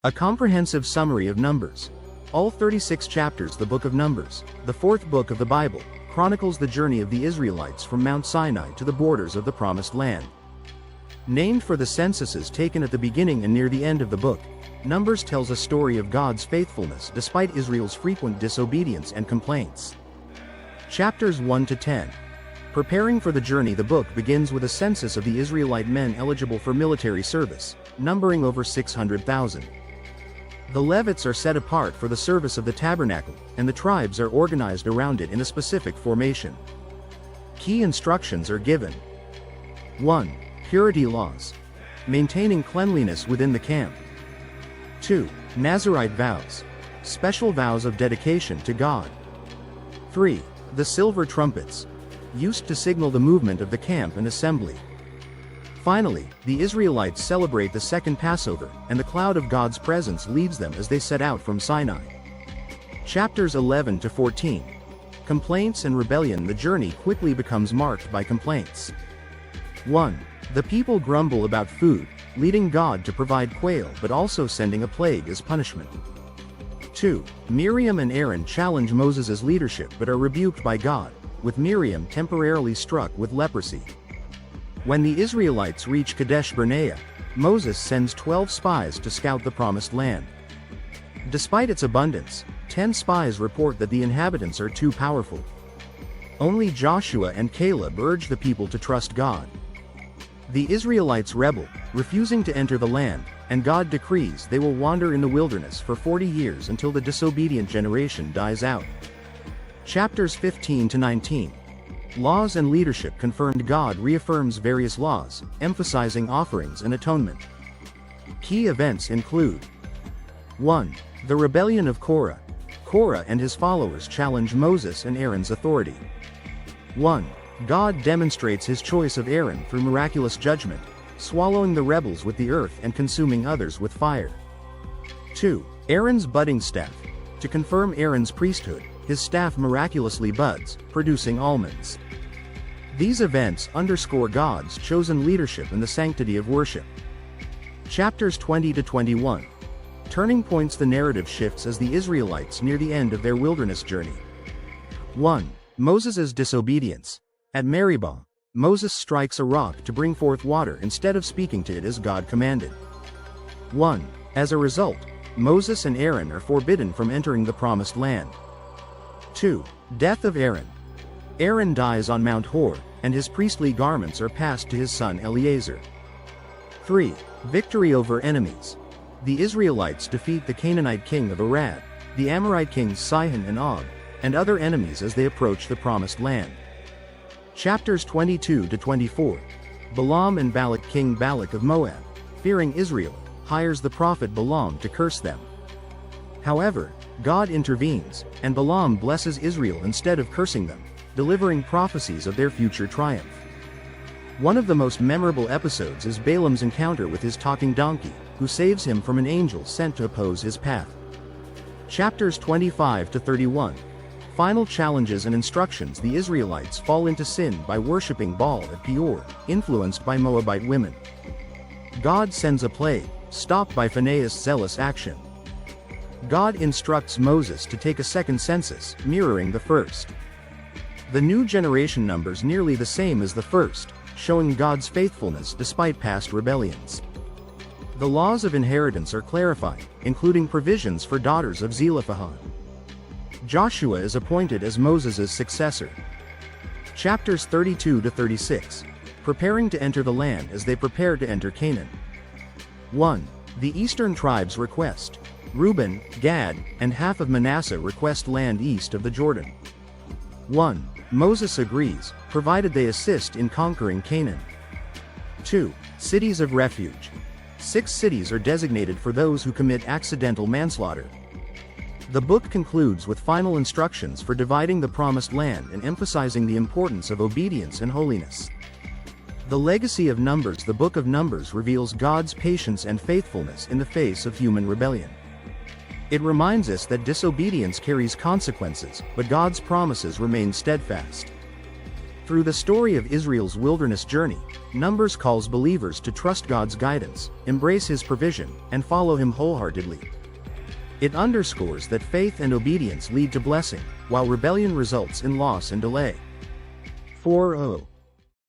A comprehensive summary of Numbers. All 36 chapters. The Book of Numbers, the fourth book of the Bible, chronicles the journey of the Israelites from Mount Sinai to the borders of the Promised Land. Named for the censuses taken at the beginning and near the end of the book, Numbers tells a story of God's faithfulness despite Israel's frequent disobedience and complaints. Chapters 1 to 10. Preparing for the journey. The book begins with a census of the Israelite men eligible for military service, numbering over 600,000. The Levites are set apart for the service of the tabernacle, and the tribes are organized around it in a specific formation. Key instructions are given. 1. Purity laws. Maintaining cleanliness within the camp. 2. Nazirite vows. Special vows of dedication to God. 3. The silver trumpets, used to signal the movement of the camp and assembly. Finally, the Israelites celebrate the second Passover, and the cloud of God's presence leads them as they set out from Sinai. Chapters 11 to 14. Complaints and rebellion. The journey quickly becomes marked by complaints. 1. The people grumble about food, leading God to provide quail but also sending a plague as punishment. 2. Miriam and Aaron challenge Moses' leadership but are rebuked by God, with Miriam temporarily struck with leprosy. When the Israelites reach Kadesh Barnea, Moses sends 12 spies to scout the Promised Land. Despite its abundance, 10 spies report that the inhabitants are too powerful. Only Joshua and Caleb urge the people to trust God. The Israelites rebel, refusing to enter the land, and God decrees they will wander in the wilderness for 40 years until the disobedient generation dies out. Chapters 15 to 19. Laws and leadership confirmed. God reaffirms various laws, emphasizing offerings and atonement. Key events include: 1. The rebellion of Korah. Korah and his followers challenge Moses and Aaron's authority. 1. God demonstrates his choice of Aaron through miraculous judgment, swallowing the rebels with the earth and consuming others with fire. 2. Aaron's budding staff. To confirm Aaron's priesthood, his staff miraculously buds, producing almonds. These events underscore God's chosen leadership and the sanctity of worship. Chapters 20 to 21. Turning points. The narrative shifts as the Israelites near the end of their wilderness journey. 1. Moses' disobedience. At Meribah, Moses strikes a rock to bring forth water instead of speaking to it as God commanded. 1. As a result, Moses and Aaron are forbidden from entering the Promised Land. 2. Death of Aaron. Aaron dies on Mount Hor, and his priestly garments are passed to his son Eleazar. 3. Victory over enemies. The Israelites defeat the Canaanite king of Arad, the Amorite kings Sihon and Og, and other enemies as they approach the Promised Land. Chapters 22 to 24. Balaam and Balak. King Balak of Moab, fearing Israel, hires the prophet Balaam to curse them. However, God intervenes, and Balaam blesses Israel instead of cursing them, delivering prophecies of their future triumph. One of the most memorable episodes is Balaam's encounter with his talking donkey, who saves him from an angel sent to oppose his path. Chapters 25 to 31. Final challenges and instructions. The Israelites fall into sin by worshipping Baal at Peor, influenced by Moabite women. God sends a plague, stopped by Phinehas' zealous action. God instructs Moses to take a second census, mirroring the first. The new generation numbers nearly the same as the first, showing God's faithfulness despite past rebellions. The laws of inheritance are clarified, including provisions for daughters of Zelophehad. Joshua is appointed as Moses' successor. Chapters 32 to 36. Preparing to enter the land. As they prepare to enter Canaan. 1. The eastern tribes request. Reuben, Gad, and half of Manasseh request land east of the Jordan. 1. Moses agrees, provided they assist in conquering Canaan. 2. Cities of refuge. 6 cities are designated for those who commit accidental manslaughter. The book concludes with final instructions for dividing the Promised Land and emphasizing the importance of obedience and holiness. The legacy of Numbers. The book of Numbers reveals God's patience and faithfulness in the face of human rebellion. It reminds us that disobedience carries consequences, but God's promises remain steadfast. Through the story of Israel's wilderness journey, Numbers calls believers to trust God's guidance, embrace His provision, and follow Him wholeheartedly. It underscores that faith and obedience lead to blessing, while rebellion results in loss and delay. 4:0